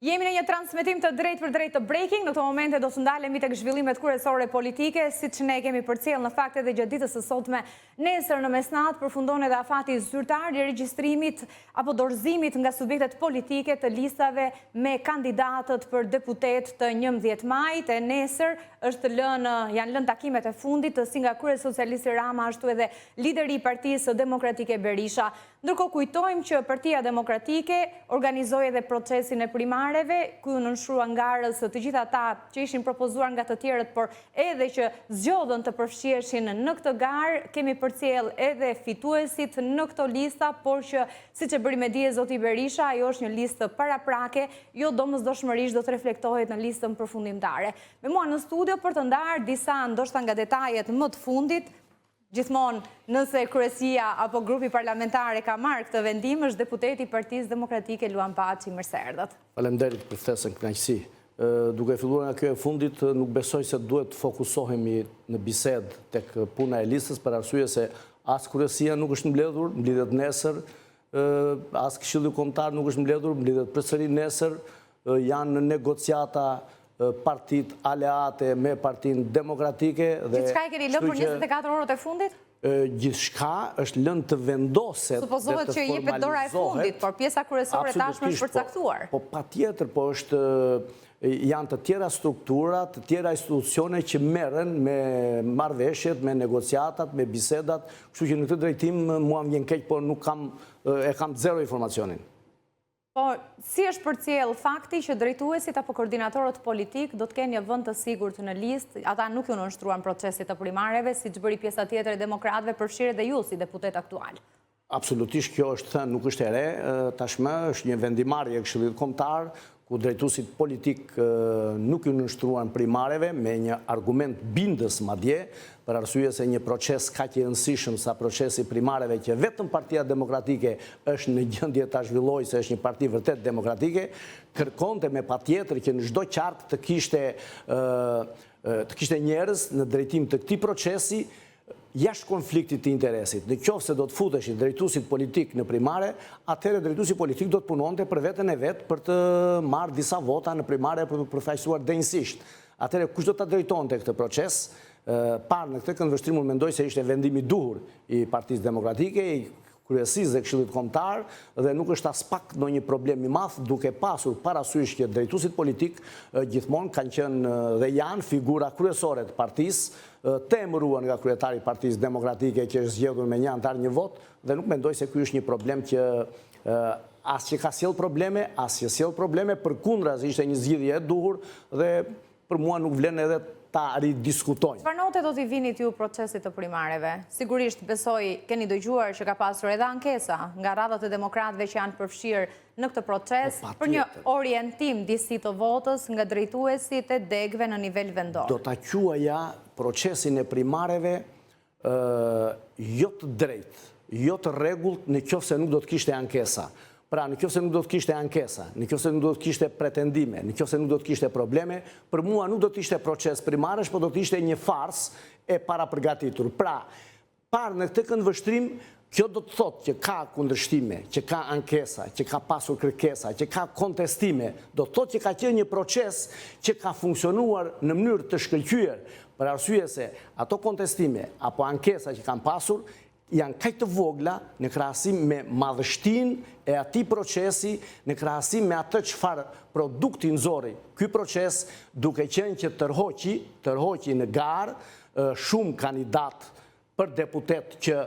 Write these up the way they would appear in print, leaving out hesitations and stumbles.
Jemi në një transmetim të drejt për drejt të breaking, në këto momente do të ndalemi tek zhvillimet kryesore politike, siç ne kemi përcjell në fakt edhe gjatë ditës së sotme. Nesër në mesnatë përfundon edhe afati zyrtar i regjistrimit apo dorëzimit nga subjektet politike të listave me kandidatët për deputet të 11 majit. E nesër janë lënë takimet e fundit si nga Krye Socialisti Rama ashtu edhe lideri i Partisë Demokratike Berisha. Ndërkohë kujtojmë që Partia Demokratike organizoi edhe procesin e primareve, ku u nënshkruan garës të gjitha ata që ishin propozuar nga të tjerët, por edhe që zgjodhen të përfshiheshin në këtë garë. Kemi përcjell edhe fituesit në këto lista, por që siç e bëri me dije zoti Berisha, ajo është një listë paraprake, jo domosdoshmërisht do të reflektohet në listën përfundimtare. Me mua në studio për të ndarë disa ndoshta nga detajet më të fundit. Gjithmonë, nëse kryesia apo grupi parlamentare ka marrë këtë vendim, është deputeti i Partisë Demokratike Luan Paçi. Mirëseardhët. Faleminderit për ftesën, kënaqësi. Duke filluar nga kjo e fundit, nuk besoj se duhet të fokusohemi në bisedë tek puna e listës, për arsye se as kryesia nuk është mbledhur, mblidhet nesër, as Këshilli Kombëtar nuk është mbledhur, mblidhet përsëri nesër, janë në negociata partit aleate me Partinë Demokratike. Gjithçka e keni lënë për 24 orët e fundit? Gjithçka është lënë të vendoset. Supozohet që jepet dora e fundit, por pjesa kryesore tashmë është përcaktuar. Po patjetër, po janë të tjera struktura, të tjera institucione që merren me marrëveshjet, me negociatat, me bisedat, kështu që në këtë drejtim mua më vjen keq, por nuk kam zero informacionin. Po, si është përcjell fakti që drejtuesit apo koordinatorët politik do të kenë një vend të sigurt në listë, ata nuk ju nënshtruan procesit të primareve, siç bëri pjesa tjetër e demokratëve, përfshirë dhe ju si deputet aktual? Absolutisht kjo është thënë, nuk është e re, tashmë është një vendimarrje e Këshillit Kombëtar, ku drejtuesit politik nuk ju nënshtruan primareve me një argument bindës madje, për arsye se një proces kaq i rëndësishëm sa procesi primareve, që vetëm Partia Demokratike është në gjendje ta zhvillojë, se është një parti vërtet demokratike, kërkonte me patjetër që në çdo qartë të kishte njerëz në drejtim të këtij procesi jashtë konfliktit të interesit. Në qoftë se do të futeshin drejtuesit politik në primare, atëherë drejtuesi politik do të punonte për veten e vet për të marrë disa vota në primare për të përfaqësuar denjësisht. Atëherë kush do ta drejtonte këtë proces? Parë në këtë këndvështrim unë mendoj se ishte vendimi i duhur i Partisë Demokratike, i kryesisë dhe Këshillit Kombëtar, dhe nuk është as pak ndonjë problem i madh, duke pasur parasysh që drejtuesit politik gjithmonë kanë qenë dhe janë figura kryesore të partisë, të emëruar nga kryetari i Partisë Demokratike që është zgjedhur me një antar një vot, dhe nuk mendoj se ky është një problem që as që ka sjell probleme, as që sjell probleme, përkundrazi ishte një zgjidhje e duhur dhe për mua nuk vlen edhe ta ridiskutojnë. Çfarë note do t'i vinit ju procesit të primareve? Sigurisht besoj keni dëgjuar që ka pasur edhe ankesa nga radhët e demokratëve që janë përfshirë në këtë proces për një orientim disi të votës nga drejtuesit e degëve në nivel vendor. Do ta quaja procesin e primareve jo të drejtë, jo të rregullt nëse nuk do të kishte ankesa. Pra, nëse nuk do të kishte ankesa, nëse nuk do të kishte pretendime, nëse nuk do të kishte probleme, për mua nuk do të ishte proces primarësh, por do të ishte një farsë e parapërgatitur. Pra, parë në këtë këndvështrim, kjo do të thotë që ka kundërshtime, që ka ankesa, që ka pasur kërkesa, që ka kontestime, do të thotë që ka qenë një proces që ka funksionuar në mënyrë të shkëlqyer, për arsye se ato kontestime apo ankesa që kanë pasur janë kaq të vogla në krahasim me madhështinë e atij procesi, në krahasim me atë çfarë produkti nxorri ky proces, duke qenë që tërhoqi në garë shumë kandidat për deputet që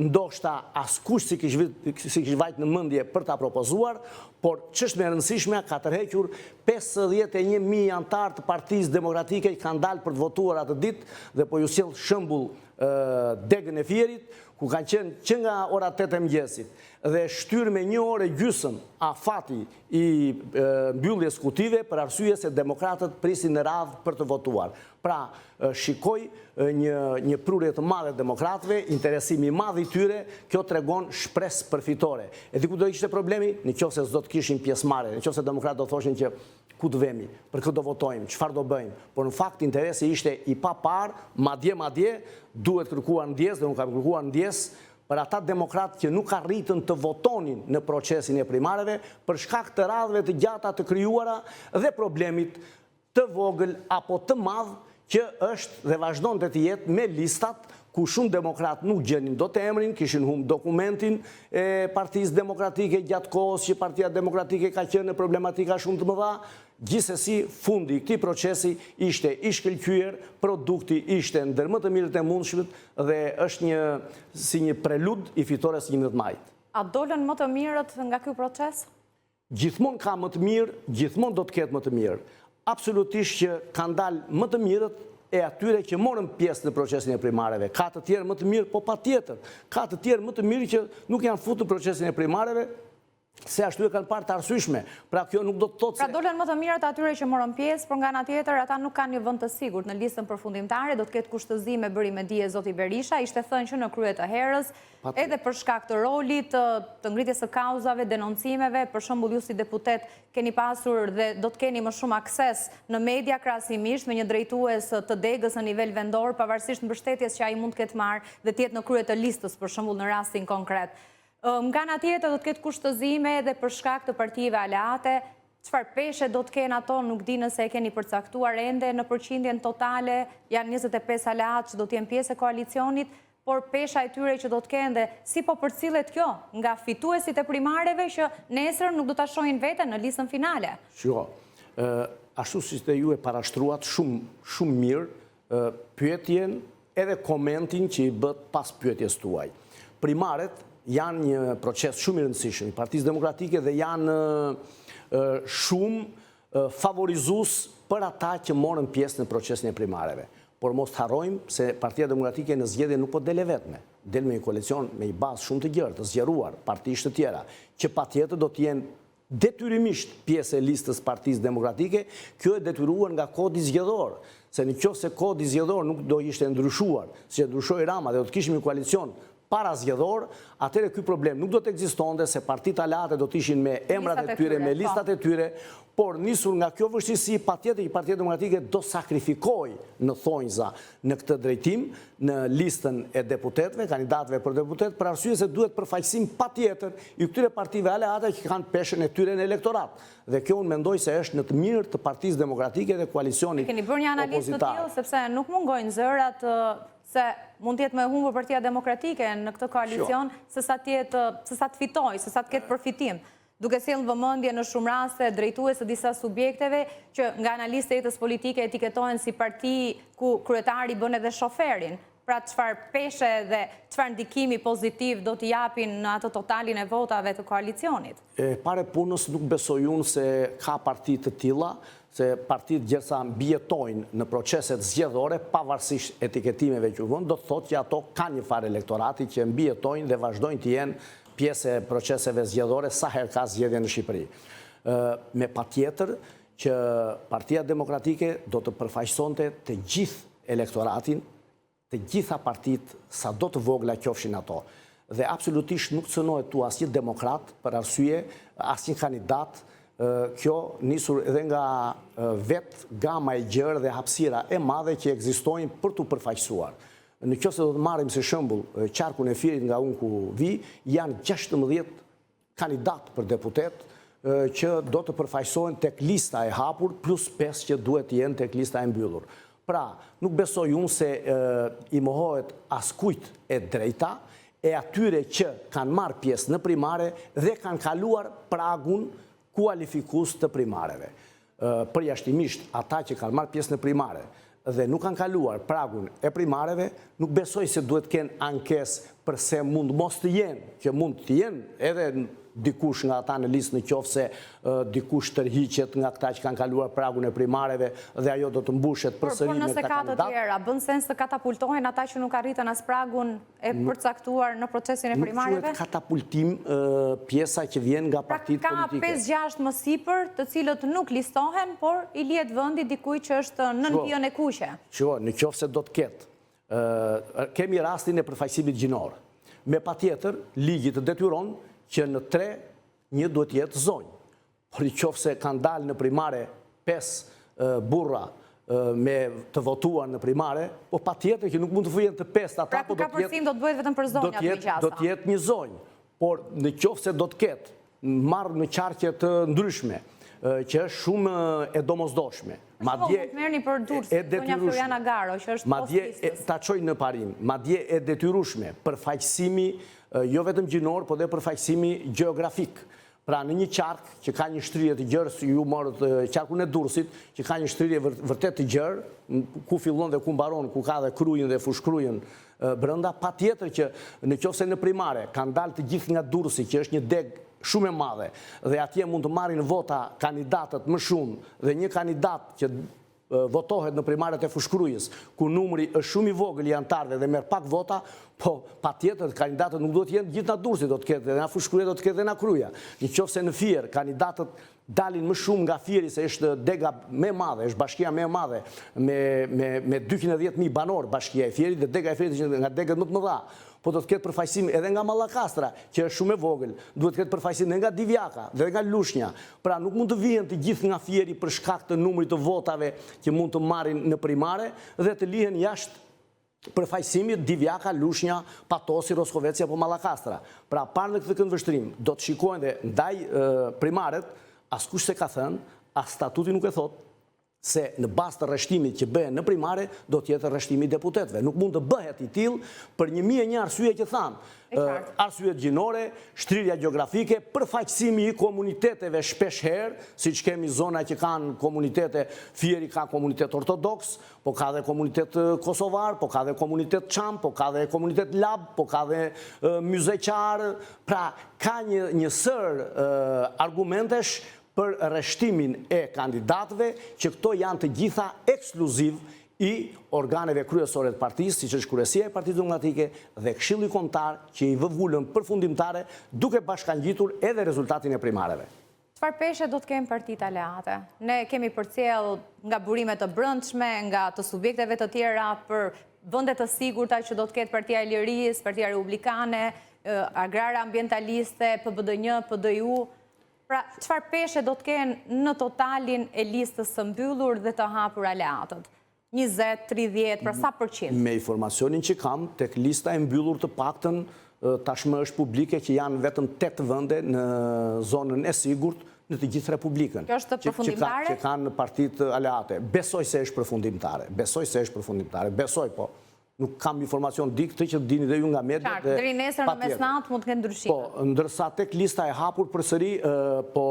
ndoshta askush si kishte vajt në mendje për ta propozuar, por ç'është më e rëndësishme, ka tërhequr 51.000 antar të Partisë Demokratike që kanë dalë për të votuar atë ditë, dhe po ju sjell shembull degën e Fierit, ku kanë qenë që nga ora 8 e mëngjesit dhe shtyrë me 1 orë e gjysmë afati i mbylljes kutive, për arsye se demokratët prisin në radhë për të votuar. Pra, shikoj një prurje të madhe demokratëve, interesimi i madh i tyre, kjo tregon shpresë përfitore. E di ku do ishte problemi? Nëse s'do të kishin pjesëmarrje, nëse demokratët do thoshin që ku të vemi, për këtë do votojmë, çfarë do bëjmë. Por në fakt interesi ishte i papar, madje duhet kërkuar ndjes, dhe unë kam kërkuar ndjes për ata demokratë që nuk arritën të votonin në procesin e primareve për shkak të radhëve të gjata të krijuara dhe problemit të vogël apo të madh që është dhe vazhdon të jetë me listat ku shumë demokrat nuk gjenin do të emrin, kishin humbur dokumentin e Partisë Demokratike gjatë kohës që Partia Demokratike ka qenë në problematika shumë të mëdha. Gjithsesi, fundi i këtij procesi ishte i shkëlqyer, produkti ishte ndër më të mirët e mundshmit dhe është një prelud i fitores 11 majit. A dolën më të mirët nga ky proces? Gjithmonë ka më të mirë, gjithmonë do të ketë më të mirë. Absolutisht që kanë dalë më të mirët e atyre që morën pjesë në procesin e primareve. Ka të tjerë më të mirë, po patjetër. Ka të tjerë më të mirë që nuk janë futur në procesin e primareve, se ashtu e kanë parë të arsyeshme. Pra kjo nuk do të thotë se... Pra dolën më të mirët atyre që morën pjesë, por nga ana tjetër ata nuk kanë një vend të sigurt në listën përfundimtare, do të ketë kushtëzime bëri me dije zoti Berisha, ishte thënë që në krye të herës, edhe për shkak të rolit, të ngritjes së kauzave, denoncimeve, për shembull ju si deputet keni pasur dhe do të keni më shumë akses në media krahasimisht me një drejtues të degës në nivel vendor, pavarësisht mbështetjes që ai mund të ketë marrë dhe të jetë në krye të listës për shembull në rastin konkret. Nga ana tjetër do të ketë kushtëzime edhe për shkak të partive aleate, çfarë peshe do të kenë ato, nuk di nëse e keni përcaktuar ende në përqindjen totale, janë 25 aleat që do të jenë pjesë e koalicionit, por pesha e tyre që do të kenë dhe si po përcillet kjo nga fituesit e primareve që nesër nuk do ta shohin veten në listën finale. Shiko, ashtu si të ju e parashtruat shumë mirë pyetjen edhe komentin që i bët pas pyetjes tuaj. Primaret janë një proces shumë i rëndësishëm i Partisë Demokratike dhe janë shumë favorizues për ata që morën pjesë në procesin e primareve. Por mos të harrojmë se Partia Demokratike në zgjedhje nuk po dele vetme. Del me një koalicion me një bazë shumë të gjerë, të zgjeruar, partisë të tjera, që patjetër do të jenë detyrimisht pjesë e listës Partisë Demokratike. Kjo e detyruar nga kodi zgjedhor, se nëse kodi zgjedhor nuk do ishte ndryshuar, si e ndryshoi Rama dhe do të kishim një koalicion para zgjedhor, atëherë ky problem nuk do të ekzistonte se partitë aleate do të ishin me emrat e tyre, me listat e tyre, por nisur nga kjo vështirësi, patjetër që Partia Demokratike do sakrifikojë në thonjza në këtë drejtim, në listën e deputetëve, kandidatëve për deputet, për arsye se duhet përfaqësim patjetër i këtyre partive aleate që kanë peshën e tyre në elektorat. Dhe kjo unë mendoj se është në të mirë të Partisë Demokratike dhe koalicionit opozitar. Keni bërë një analizë të tillë sepse nuk mungojnë zërat se mund të jetë më e humbur Partia Demokratike në këtë koalicion se sa të fitojë, se sa të ketë përfitim. Duke sjellë vëmendje në shumë raste drejtues të disa subjekteve që nga analistë e jetës politike etiketohen si parti ku kryetari bën edhe shoferin. Pra çfarë peshe dhe çfarë ndikimi pozitiv do t'i japin në atë totalin e votave të koalicionit? Pare punës nuk besoj unë se ka parti të tilla, se partitë gjithsa mbijetojnë në proceset zgjedhore, pavarësisht etiketimeve që vënë, do të thotë që ato kanë një farë elektorati që mbijetojnë dhe vazhdojnë të jenë pjesë e proceseve zgjedhore sa herë ka zgjedhje në Shqipëri. Me patjetër që Partia Demokratike do të përfaqësonte të gjithë elektoratin, të gjitha partitë sa do të vogla qofshin ato. Dhe absolutisht nuk cënohet tu asnjë demokrat për arsye, asnjë kandidat. Kjo nisur edhe nga vetë gama e gjerë dhe hapësira e madhe që ekzistojnë për t'u përfaqësuar. Në qoftë se do të marrim si shembull qarkun e Firit nga unë ku vi, janë 16 kandidat për deputet që do të përfaqësohen tek lista e hapur, plus 5 që duhet të jenë tek lista e mbyllur. Pra, nuk besoj unë se i mohohet askujt e drejta e atyre që kanë marrë pjesë në primare dhe kanë kaluar pragun kualifikus të primareve. Përjashtimisht, ata që kanë marrë pjesë në primare dhe nuk kanë kaluar pragun e primareve, nuk besoj se duhet kenë ankes përse mund mos të jenë, që mund të jenë edhe dikush nga ata në listë në qoftë se dikush tërhiqet nga këta që kanë kaluar pragun e primareve dhe ajo do të mbushet përsëri me këta kandidat. Por nëse ka të tjera, bën sens të katapultohen ata që nuk arritën as pragun e përcaktuar në procesin e primareve? Nuk quhet katapultim pjesa që vjen nga partitë politike. Pra ka 5-6 më sipër të cilët nuk listohen, por i lihet vendi dikujt që është nën pion e kuqe. Shiko, në qoftë se do të ketë, kemi rastin e përfaqësimit gjinor. Me patjetër, ligji të detyron që në 3 një duhet jetë zonjë. Por i qoftë se kanë dalë në primare 5 burra me të votuar në primare, po pa tjetër që nuk mund të fujen të 5 ata, po Pra përsim do të bëhet vetëm për zonjat me qasa. do t'jetë një zonjë, por në qoftë se do të ketë marrë në qarqe të ndryshme, që është shumë e domosdoshme. Madje e ta çoj në parim, madje e detyrueshme për faqësimi jo vetëm gjinor, po dhe për faqësimi gjeografik. Pra në një qark që ka një shtrije të gjerë, si ju morët qarkun e Durrësit, që ka një shtrije vërtet të gjerë, ku fillon dhe ku mbaron, ku ka dhe krujën dhe fushkrujën brenda, pa tjetër që në qofse në primare kanë dalë të gjithë nga Durrësi, që është një deg shumë e madhe, dhe atje mund të marrin vota kandidatët më shumë, dhe një kandidat që votohet në primaret e fushkrujës, ku numri është shumë i vogël i antarëve dhe merr pak vota, po pa tjetër kandidatët nuk do të jenë gjithë nga Durrësi, do të ketë edhe nga fushkruja, do të ketë edhe nga Kryja. Në qoftë se në Fier kandidatët dalin më shumë nga Fieri, se është dega më e madhe, është bashkia më e madhe me 210.000 banor bashkia e Fierit, dhe dega e Fierit është nga degët më të mëdha. Po do të ketë përfaqësim edhe nga Mallakastra, që është shumë e vogël, duhet të ketë përfaqësim edhe nga Divjaka, dhe nga Lushnja. Pra nuk mund të vihen të gjithë nga Fieri për shkak të numrit të votave që mund të marrin në primare dhe të lihen jashtë përfaqësimit Divjaka, Lushnja, Patosi, Roskovecia apo Mallakastra. Pra parë në këtë këndvështrim do të shikojnë dhe ndaj primaret, askush se ka thënë, as statuti nuk e thotë, se në bazë të rreshtimit që bëhen në primare, do t'jetë rreshtimi deputetëve. Nuk mund të bëhet i tillë për 1001 arsye që thamë. Arsyet gjinore, shtrirja gjeografike, përfaqësimi i komuniteteve shpesh herë, siç kemi zona që kanë komunitete, Fieri ka komunitet ortodoks, po ka dhe komunitet kosovar, po ka dhe komunitet çam, po ka dhe komunitet lab, po ka dhe myzeqar. Pra ka një sër argumentesh për rreshtimin e kandidatëve, që këto janë të gjitha ekskluziv i organeve kryesore të partisë, siç është Kryesia e Partisë Demokratike dhe Këshilli Kombëtar, që i vë vulën përfundimtare, duke bashkangjitur edhe rezultatin e primareve. Çfarë peshe do të kemë partitë aleate? Ne kemi përcjell nga burimet të brendshme, nga të subjekteve të tjera për vende të sigurta që do të ketë Partia e Lirisë, Partia Republikane, Agrare Ambientaliste, PBD1, PDU. Pra, çfarë peshe do të kenë në totalin e listës së mbyllur dhe të hapur aleatët? 20, 30, pra sa përqind? Me informacionin që kam, tek lista e mbyllur të paktën tashmë është publike, që janë vetëm 8 vende në zonën e sigurt në të gjithë Republikën. Kjo është përfundimtare? Që kanë partitë aleate. Besoj se është përfundimtare. Besoj, po. Nuk kam informacion këtë që dini dhe ju nga media. Qartë, deri nesër në mesnatë mund të kenë ndryshime. Po, ndërsa tek lista e hapur përsëri, po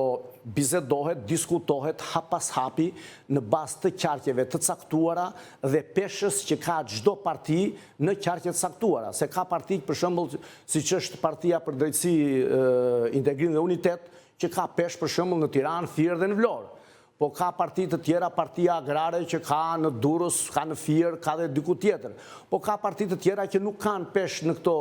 bizedohet, diskutohet hap pas hapi në bazë të qarqeve të caktuara dhe peshës që ka çdo parti në qarqe të caktuara. Se ka parti, për shembull, siç është Partia për Drejtësi, Integrim dhe Unitet, që ka peshë për shembull në Tiranë, Fier dhe në Vlorë. Po ka partitë të tjera, Partia Agrare që ka në Durrës, ka në Fier, ka dhe diku tjetër. Po ka partitë të tjera që nuk kanë peshë në këto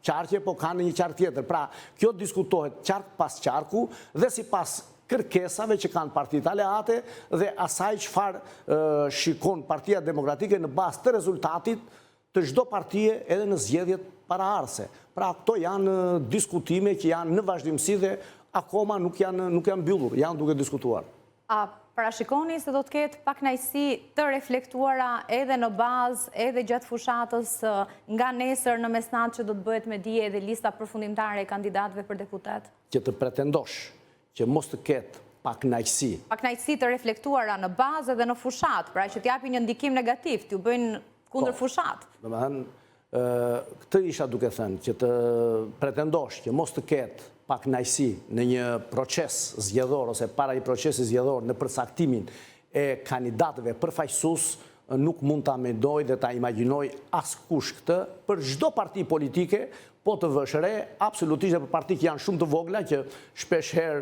qarqe, po kanë në një qark tjetër. Pra, kjo diskutohet qark pas qarku dhe sipas kërkesave që kanë partitë aleate dhe asaj çfarë shikon Partia Demokratike në bazë të rezultatit të çdo partie edhe në zgjedhjet paraardhëse. Pra, këto janë diskutime që janë në vazhdimsi dhe akoma nuk janë mbyllur, janë duke diskutuar. A parashikoni se do të ketë pakënaqësi të reflektuara edhe në bazë, edhe gjatë fushatës nga nesër në mesnatë që do të bëhet me dije edhe lista përfundimtare e kandidatëve për deputet? Që të pretendosh që mos të ketë pakënaqësi. Pakënaqësi të reflektuara në bazë edhe në fushat, pra që t'japi një ndikim negativ, t'ju bëjnë kundër fushat. Domethënë, këtë isha duke thënë, që të pretendosh që mos të ketë pakënaqësi në një proces zgjedhor ose para një procesi zgjedhor në përcaktimin e kandidatëve përfaqësues, nuk mund ta mendoj dhe ta imagjinoj askush këtë për çdo parti politike, po të vësh re, absolutisht për parti që janë shumë të vogla, që shpesh herë,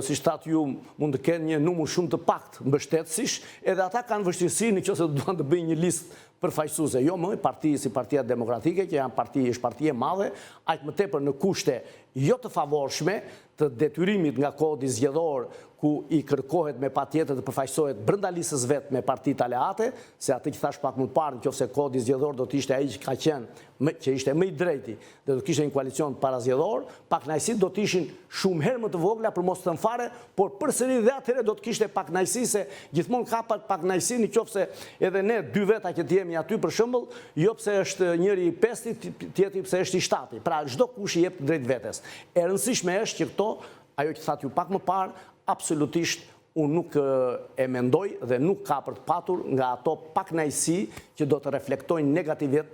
si shtat ju, mund të kenë një numër shumë të paktë mbështetësish, edhe ata kanë vështirësi nëse duan të bëjnë një listë përfaqësuese. Jo më parti si Partia Demokratike, që është parti e madhe, aq më tepër në kushte jo të favorshme të detyrimit nga kodi zgjedhor, ku i kërkohet me patjetër të përfaqësohet brenda listës vet me partitë aleate, se atë që thash pak më parë, nëse kodi zgjedhor do të ishte ai që ka qenë që ishte më i drejti, dhe do të kishte një koalicion parazgjedhor, pakënaqësitë do të ishin shumë herë më të vogla për mos të thënë fare, por përsëri dhe atëherë do të kishte pakënaqësi se gjithmonë ka pakënaqësi nëse edhe ne dy veta që të jemi aty për shembull, jo pse është njëri i 5, tjetri pse është i 7. Pra çdo kush i jep drejt vetes. E rëndësishme është që këto, ajo që thatë ju pak më parë, absolutisht unë nuk e mendoj dhe nuk ka për të patur nga ato pakënaqësi që do të reflektojnë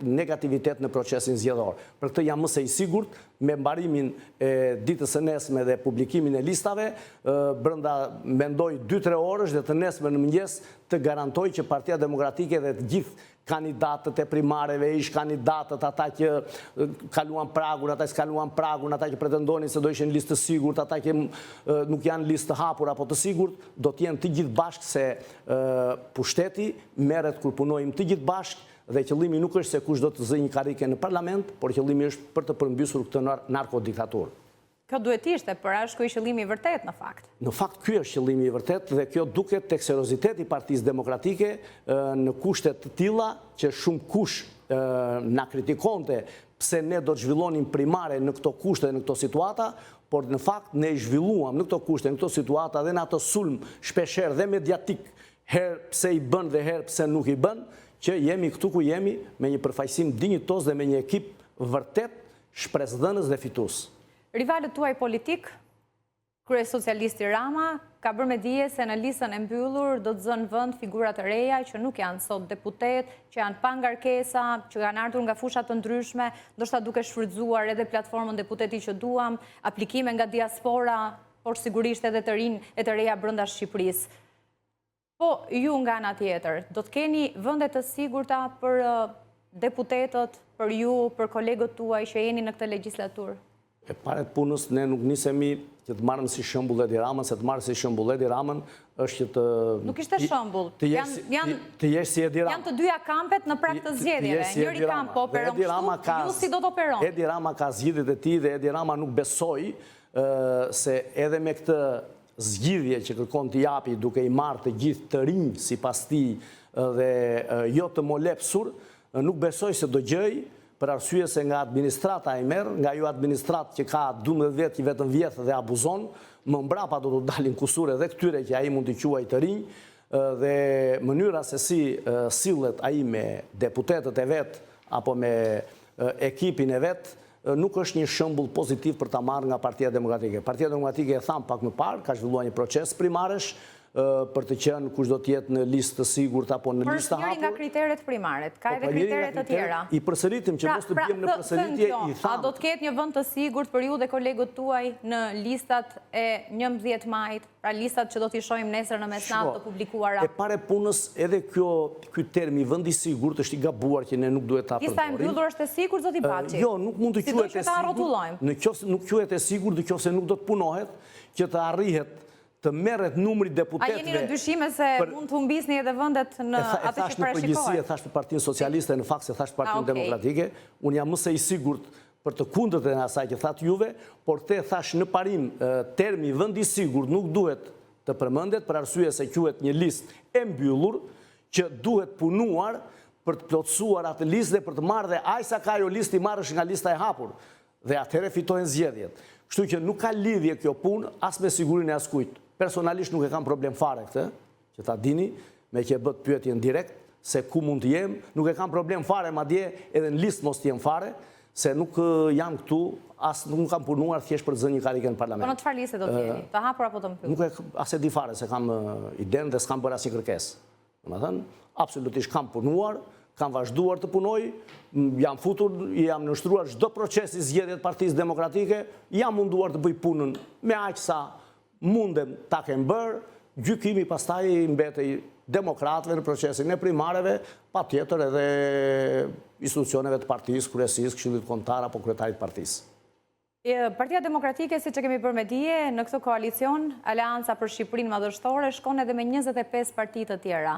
negativitet në procesin zgjedhor. Për këtë jam më se i sigurt, me mbarimin e ditës së nesme dhe publikimin e listave, brenda mendoj 2-3 orësh dhe të nesme në mëngjes të garantoj që Partia Demokratike dhe të gjithë kandidatët e primareve, ish kandidatët, ata që kaluan pragun, ata që kaluan pragun, ata që pretendonin se do ishin listë të sigurt, ata që nuk janë listë të hapur apo të sigurt, do të jenë të gjithë bashkë se pushteti merret kur punojmë të gjithë bashkë dhe qëllimi nuk është se kush do të zëjë një karrike në parlament, por qëllimi është për të përmbysur këtë narkodiktaturë. Kjo duhet ishte, për është ky qëllimi i vërtet në fakt. Në fakt, ky është qëllimi i vërtet dhe kjo duket tek serioziteti i Partisë Demokratike në kushte të tilla që shumë kush na kritikonte pse ne do të zhvillonim primare në këto kushte dhe në këto situata, por në fakt ne zhvilluam në këto kushte, në këto situata dhe në ato sulm shpeshherë dhe mediatik, herë pse i bën dhe herë pse nuk i bën, që jemi këtu ku jemi me një përfaqësim dinjitos dhe me një ekip vërtet shpresdhënës dhe fitues. Rivalët tuaj politik, kryesocialisti Rama, ka bërë me dije se në listën e mbyllur do të zënë vend figurat e reja që nuk janë sot deputet, që janë pa ngarkesa, që kanë ardhur nga fushat të ndryshme, ndoshta duke shfrytzuar edhe platformën deputeti që duam, aplikime nga diaspora, por sigurisht edhe të rinj e të reja brenda Shqipërisë. Po, ju nga ana tjetër, do të keni vende të sigurta për deputetët, për ju, për kolegët tuaj që jeni në këtë legjislaturë? E pare punës, ne nuk nisemi që të marrëm si shembull Edi Ramën, se të marrë si shembull Edi Ramën është që të... Nuk ishte shembull. Të jesh si Edi Ramën. Janë të dyja kampet në prag të zgjedhjeve. Njëri kamp po operon kështu, ju si do të operon. Edi Rama ka zgjidhjet e tij dhe Edi Rama nuk besoi se edhe me këtë zgjidhje që kërkon të japi duke i marrë të gjithë të rinj sipas tij dhe jo të molepsur, nuk besoi se do gjej për arsye se nga administrata e merr, nga ju administrat që ka 12 vjet që vetëm vjedh dhe abuzon, më mbrapa do të dalin kusur edhe këtyre që ai mund t'i quajë të rinj, dhe mënyra se si sillet ai me deputetët e vet apo me ekipin e vet, nuk është një shembull pozitiv për ta marrë nga Partia Demokratike. Partia Demokratike, e tham pak më parë, ka zhvilluar një proces primaresh për të qenë kush do të jetë në listë të sigurt apo në listë të hapur. Por njëri nga kriteret primaret, ka edhe kriteret të tjera. I përsëritim që mos të bjem në përsëritje, i tham. A do të ketë një vend të sigurt për ju dhe kolegët tuaj në listat e 11 majit, pra listat që do t'i shohim nesër në mesnatë të publikuara? E pare punës, edhe ky termi vend i sigurt është i gabuar që ne nuk duhet ta përdorim. Lista e mbyllur është e sigurt, zoti Baçi? Jo, nuk mund të quhet e sigurt. Nëse nuk quhet e sigurt, nëse nuk do të punohet, që të arrihet të merret numri deputetëve. A jeni në dyshime se mund të humbisni edhe vendet në atë që parashikohet? E thash për Partinë Socialiste, në fakt se thash për Partinë Demokratike, unë jam më se i sigurt për të kundërtën e asaj që thatë juve, por te thash në parim termi vend i sigurt nuk duhet të përmendet për arsye se quhet një listë e mbyllur që duhet punuar për të plotësuar atë listë dhe për të marrë dhe aj sa ka ajo listë i marrësh nga lista e hapur dhe atëherë fitojnë zgjedhjet. Kështu që nuk ka lidhje kjo punë as me sigurinë e askujt. Personalisht nuk e kam problem fare këtë, që ta dini, me që e bët pyetjen direkt, se ku mund të jem, nuk e kam problem fare, madje edhe në listë mos të jem fare, se nuk jam këtu, as nuk kam punuar thjesht për të zënë një karike në parlament. Po në çfarë liste do të jeni? Të hapur apo të mbyllur? Nuk e as e di fare se kam iden dhe s'kam bërë asnjë kërkesë. Domethënë, absolutisht kam punuar, kam vazhduar të punoj, jam futur, jam nështruar çdo proces i zgjedhjet Partisë Demokratike, jam munduar të bëj punën me aq sa mundem ta kem bërë, gjykimi pastaj mbetej demokratëve në procesin e primareve, pa tjetër edhe institucioneve të partisë, kryesisë, këshillit kombëtar apo kryetarit partisë. Partia Demokratike, si që kemi bërë me dije, në këtë koalicion, Aleanca për Shqipërinë Madhështore, shkon edhe me 25 parti të tjera.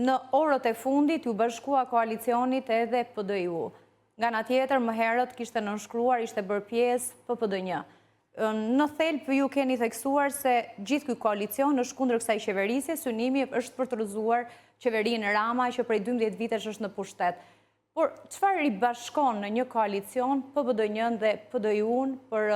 Në orët e fundit, ju bashkua koalicionit edhe PD-ju. Nga ana tjetër, më herët kishte nënshkruar, ishte bërë pjesë PPD-1. Në thelb ju keni theksuar se gjithë ky koalicion është kundër kësaj qeverisje, synimi është për të rrëzuar qeverinë Rama që prej 12 vitesh është në pushtet. Por, çfarë i bashkon në një koalicion PBD-n dhe PDI-n për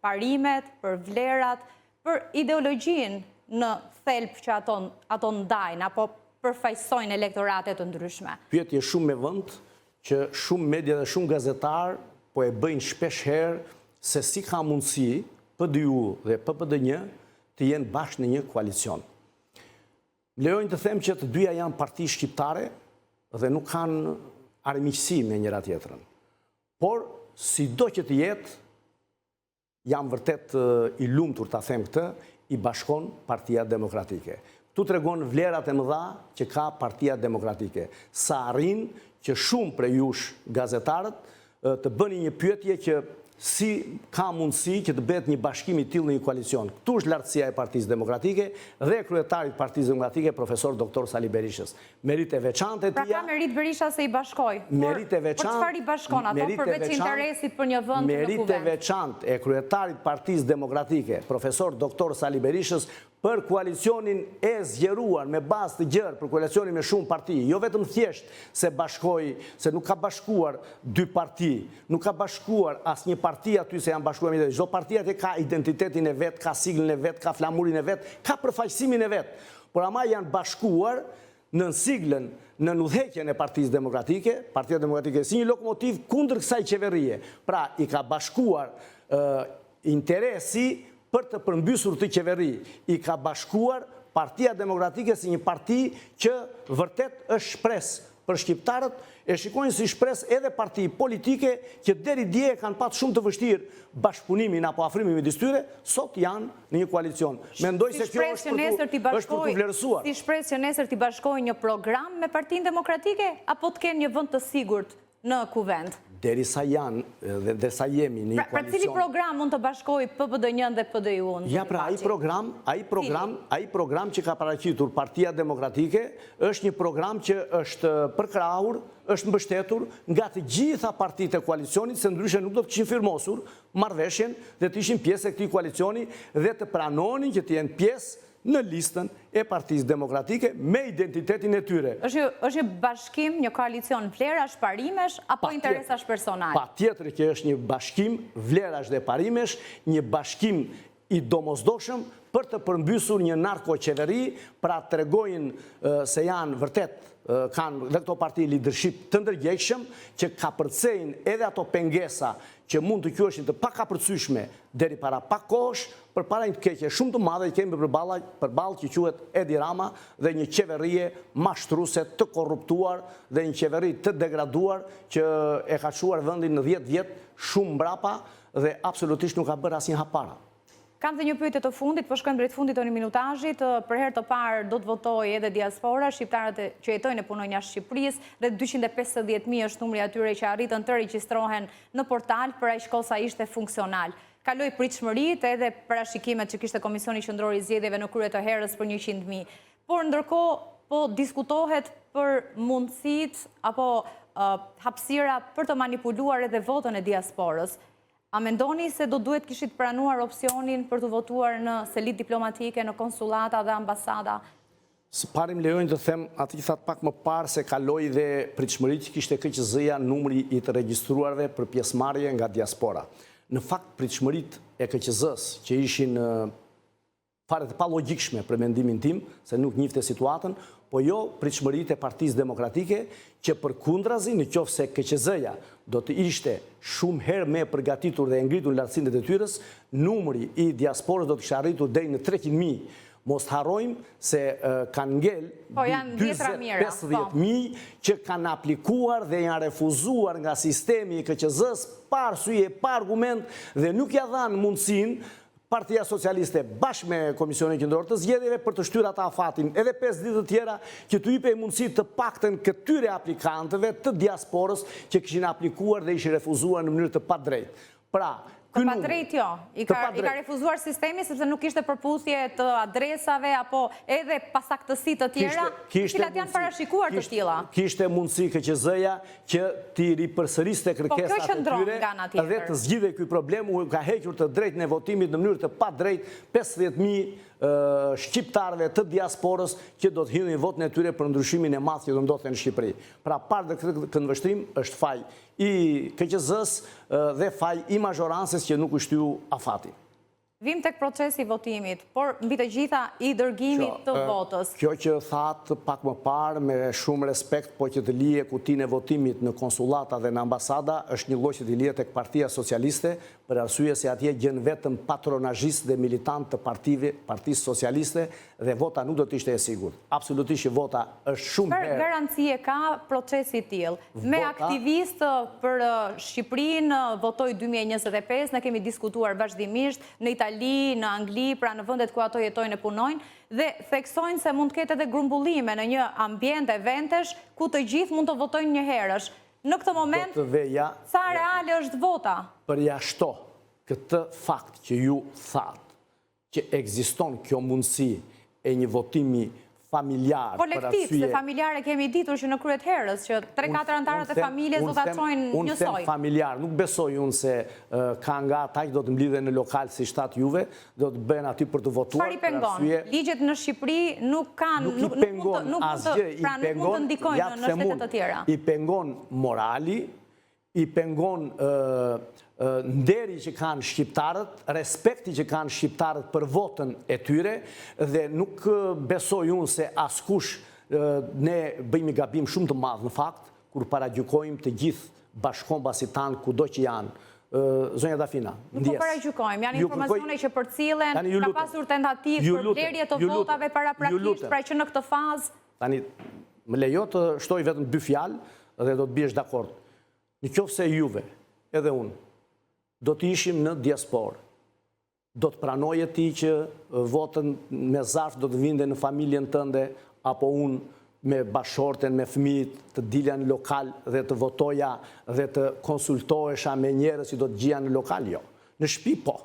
parimet, për vlerat, për ideologjinë në thelb që ato ndajnë, apo përfaqësojnë elektorate të ndryshme? Pyetje shumë me vend që shumë media dhe shumë gazetar po e bëjnë shpesh herë se si ka mundësi PDI dhe PPD-1 të jenë bashkë në një koalicion. Lejojnë të them që të dyja janë parti shqiptare dhe nuk kanë armiqësi me njëra tjetrën. Por, sido që të jetë, jam vërtet i lumtur ta them këtë, i bashkon Partia Demokratike. Tu tregon vlerat e mëdha që ka Partia Demokratike. Sa arrin që shumë prej jush gazetarët të bëni një pyetje që si ka mundësi që të bëhet një bashkim i tillë në një koalicion. Këtu është lartësia e Partisë Demokratike dhe kryetarit Partisë Demokratike, profesor Dr. Sali Berishës. Merit e veçantë e tija. Pra ka merit Berisha se i bashkoj. Merit e veçantë. Por çfarë i bashkon ato përveç interesit për një vend në kuvend? Merit e veçantë e kryetarit Partisë Demokratike, profesor Dr. Sali Berishës, për koalicionin e zgjeruar me bazë të gjerë, për koalicionin me shumë parti, jo vetëm thjesht se bashkoj, se nuk ka bashkuar dy parti, nuk ka bashkuar asnjë parti aty se janë bashkuar me çdo parti atë ka identitetin e vet, ka siglën e vet, ka flamurin e vet, ka përfaqësimin e vet. Por ama janë bashkuar në siglën, në udhëheqjen e Partisë Demokratike, Partia Demokratike si një lokomotiv kundër kësaj qeverie. Pra i ka bashkuar interesi për të përmbysur të qeveri, i ka bashkuar Partia Demokratike si një parti që vërtet është shpresë për shqiptarët, e shikojnë si shpresë edhe parti politike që deri dje kanë patë shumë të vështirë bashkëpunimin apo afrimin midis tyre, sot janë në një koalicion. Mendoj se kjo është për të vlerësuar. Si shpresë që nesër t'i bashkojë një program me Partinë Demokratike, apo të kenë një vend të sigurt në kuvend? Derisa janë dhe sa jemi në një koalicion. Pra cili program mund të bashkojë PBD-n dhe PDI-n? Ja, pra, ai program që ka paraqitur Partia Demokratike është një program që është përkrahur, është mbështetur nga të gjitha partitë e koalicionit, se ndryshe nuk do të kishin firmosur marrëveshjen dhe të ishin pjesë e këtij koalicioni dhe të pranonin që të jenë pjesë në listën e Partisë Demokratike me identitetin e tyre. Është një bashkim, një koalicion vlerash, parimesh, apo interesash personal? Patjetër që është një bashkim vlerash dhe parimesh, një bashkim i domosdoshëm për të përmbysur një narko-qeveri, pra të tregojnë se janë vërtet kanë dhe këto parti leadership të ndërgjegjshëm që ka përcejnë edhe ato pengesa që mund të quheshin të pakapërcyeshme deri para pak kohësh, përpara një keqje shumë të madhe që kemi përballë që quhet Edi Rama dhe një qeverie mashtruese të korruptuar dhe një qeveri të degraduar që e ka çuar vendin në 10 vjet shumë mbrapa dhe absolutisht nuk ka bërë asnjë hap para. Kam dhe një pyetje të fundit, po shkojmë drejt fundit të një minutazhit. Për herë të parë do të votojë edhe diaspora, shqiptarët që jetojnë e punojnë jashtë Shqipërisë, dhe 250.000 është numri atyre që arritën të regjistrohen në portal, për aq kohë sa ishte funksional. Kaloi pritshmëritë edhe parashikimet që kishte Komisioni Qendror i Zgjedhjeve në krye të herës për 100.000. Por ndërkohë po diskutohet për mundësitë apo hapësira për të manipuluar edhe votën e diasporës. A mendoni se do duhet kishit pranuar opsionin për të votuar në selit diplomatike, në konsulata dhe ambasada? Së pari më lejojnë të them atë që thatë pak më parë se kaloi dhe pritshmëritë që kishte KQZ-ja numri i të regjistruarve për pjesëmarrje nga diaspora. Në fakt pritshmëritë e KQZ-s që ishin fare të palogjikshme për mendimin tim, se nuk njifte situatën, po jo pritshmëritë e Partisë Demokratike që përkundrazi në qoftë se KQZ-ja do të ishte shumë herë me përgatitur dhe ngritur lartësinë e detyrës, numri i diasporës do të kishte arritur deri në 300.000. Mos harrojmë se kanë ngel 50.000 që kanë aplikuar dhe janë refuzuar nga sistemi i KQZ-s pa arsye, pa argument dhe nuk ja dhanë mundësinë Partia Socialiste bashkë me Komisionin Qendror të Zgjedhjeve për të shtyr ata afatin edhe 5 ditë të tjera që të jepej mundësi të paktën këtyre aplikantëve të diasporës që kishin aplikuar dhe ishin refuzuar në mënyrë të padrejtë. Pra, Të pa drejt jo, i ka refuzuar sistemi sepse nuk ishte përputhje të adresave apo edhe pasaktësi të tjera, cilat janë parashikuar të tilla. Kishte mundësi KQZ-ja që ti ripërsëriste kërkesat e tyre dhe të zgjidhej ky problem, u ka hequr të drejtën e votimit në mënyrë të pa drejt 50.000 shqiptarëve të diasporës që do të hidhin votën e tyre për ndryshimin e madh që do ndodhte në Shqipëri. Pra, parë dhe këtë këndvështrim është faj i KQZ-s dhe faj i mazhorancës që nuk u shtyu afati. Vim tek procesi i votimit, por mbi të gjitha i dërgimit të votës. Kjo që thatë pak më parë me shumë respekt, po që të lije kutinë e votimit në konsulata dhe në ambasada, është një lloj që të lije tek Partia Socialiste, për arsye se atje gjen vetëm patronazhist dhe militant të Partisë Socialiste dhe vota nuk do të ishte e sigurt. Absolutisht që vota është shumë herë. Për garancie ka procesi i tillë. Me aktivistë për Shqipërinë votoi 2025, ne kemi diskutuar vazhdimisht në Itali, në Angli, pra në vendet ku ato jetojnë e punojnë, dhe theksojnë se mund të ketë edhe grumbullime në një ambient eventesh ku të gjithë mund të votojnë një herësh. Në këtë moment, sa reale është vota? Përjashto këtë fakt që ju thatë, që ekziston kjo mundësi e një votimi familjar. Kolektiv, se familjar e kemi ditur që në kryet herës, që 3-4 antarët e familjes do të aqojnë njësoj. Unë them familjar, nuk besoj unë se ka nga ata që do të mblidhe në lokal si shtatë juve, do të bëhen aty për të votuar. Çfarë i pengon? Ligjet në Shqipëri nuk kanë, nuk mund të ndikojnë në shtetet të tjera. I pengon morali, i pengon nderi që kanë shqiptarët, respekti që kanë shqiptarët për votën e tyre, dhe nuk besoj unë se askush ne bëjmë gabim shumë të madh në fakt, kur paragjykojmë të gjithë bashkombasit tanë kudo që janë. Zonja Dafina, ndjes. Nuk paragjykojmë, janë informacione që përcillen, ka pasur tentativë për blerje të votave paraprakisht, pra që në këtë fazë. Tani, më lejo të shtoj vetëm 2 fjalë dhe do të biesh dakord. Në qoftë se juve, edhe unë, do të ishim në diasporë, do të pranoje ti që votën me zarf do të vinde në familjen tënde, apo unë me bashorten, me fëmijët të dilja në lokal dhe të votoja dhe të konsultohesha me njerëz që do të gjija në lokal, jo. Në shtëpi, po.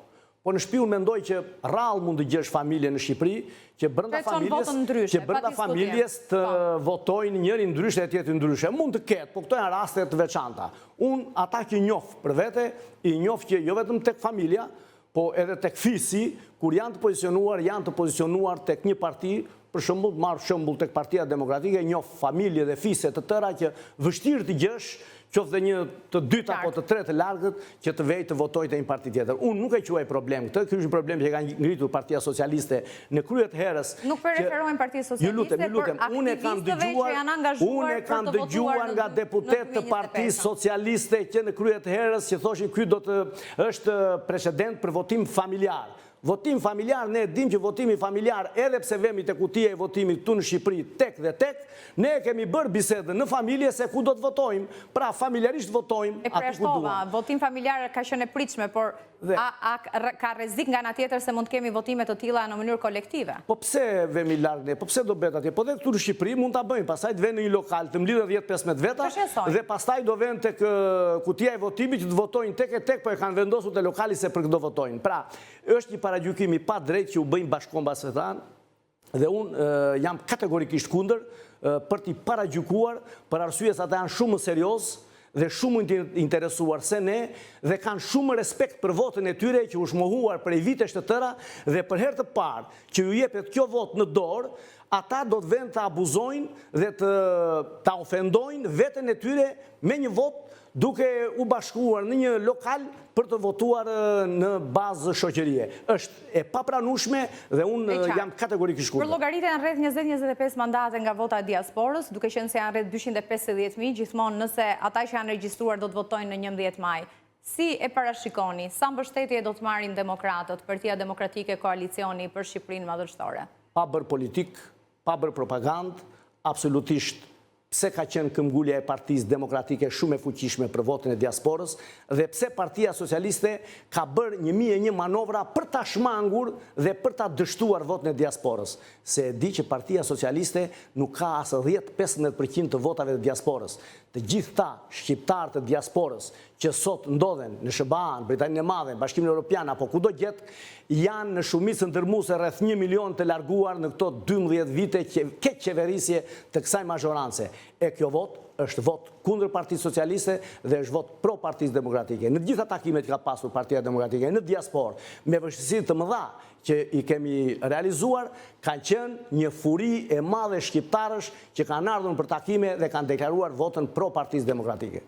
Po në shtëpi unë mendoj që rrallë mund të gjesh familje në Shqipëri, që brenda familjes të votojnë njëri ndryshe e tjetri ndryshe. Mund të ketë, po këto janë raste të veçanta. Unë ata që njoh për vete, i njoh që jo vetëm tek familja, po edhe tek fisi, kur janë të pozicionuar tek një parti, për shembull, marr shembull tek Partia Demokratike, njoh familje dhe fise të tëra që vështirë të gjesh, qoftë dhe një të dytë apo të tretë largët që të vej të votojë te një parti tjetër. Unë nuk e quaj problem këtë, ky është një problem që ka ngritur Partia Socialiste në kryet herës. Nuk referohen Partisë Socialiste, por aktivistëve që janë angazhuar. Unë e kam dëgjuar nga deputet të Partisë Socialiste që në kryet herës që thoshin ky do të është precedent për votim familjar. Votim familjar, ne dim që votimi familjar, edhe pse vemi të kutia e votimit këtu në Shqipëri tek dhe tek, ne kemi bërë bisedë në familje se ku do të votojmë, pra familjarisht votojmë aty ku duam. Votim familjar ka qenë e pritshme, por ka rrezik nga ana tjetër se mund të kemi votime të tilla në mënyrë kolektive. Po pse vemi larg ne? Po pse do bëhet atje? Po dhe këtu në Shqipëri mund ta bëjmë, pastaj të vënë në një lokal, të mblidhen 10-15 veta dhe pastaj do vënë tek kutia e votimit që të votojnë tek e tek, po e kanë vendosur te lokali se për këtë do votojnë. Pra, është një paragjykimi pa drejt që u bëjnë bashkombasve tanë dhe unë jam kategorikisht kundër për t'i paragjykuar për arsye se ata janë shumë serioz dhe shumë interesuar se ne dhe kanë shumë respekt për votën e tyre që u shmohuar prej vitesh të tëra dhe për herë të parë që ju jepet kjo votë në dorë, ata do të vënë të abuzojnë dhe të ofendojnë veten e tyre me një votë duke u bashkuar në një lokal për të votuar në bazë shoqërie. Është e papranueshme dhe unë jam kategorikisht kundër. Për llogaritë janë rreth 20-25 mandate nga vota e diasporës, duke qenë se janë rreth 250.000, gjithmonë nëse ata që janë regjistruar do të votojnë në 11 maj. Si e parashikoni, sa mbështetje do të marrin demokratët, Partia Demokratike, koalicioni për Shqipërinë madhështore? Pa bërë politik, pa bërë propagandë, absolutisht pse ka qenë këmbgulja e Partisë Demokratike shumë e fuqishme për votën e diasporës dhe pse Partia Socialiste ka bërë 1001 manovra për ta shmangur dhe për ta dështuar votën e diasporës. Se e di që Partia Socialiste nuk ka as 10-15% të votave të diasporës. Të gjithë ta shqiptarë të diasporës që sot ndodhen në SBA, Britaninë e Madhe, Bashkimin Evropian apo kudo gjetë, janë në shumicën ndërmuese rreth 1 milion të larguar në këto 12 vite keq qeverisje të kësaj mazhorance. E kjo vot është vot kundër Partisë Socialiste dhe është vot pro Partisë Demokratike. Në gjitha takimet që ka pasur Partia Demokratike në diasporë, me vështirësi të mëdha që i kemi realizuar, kanë qenë një furi e madhe shqiptarësh që kanë ardhur për takime dhe kanë deklaruar votën pro Partisë Demokratike.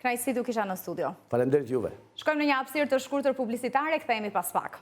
Kënaqësi du kisha në studio. Faleminderit juve. Shkojmë në një hapësirë të shkurtër publicitare, kthehemi pas pak.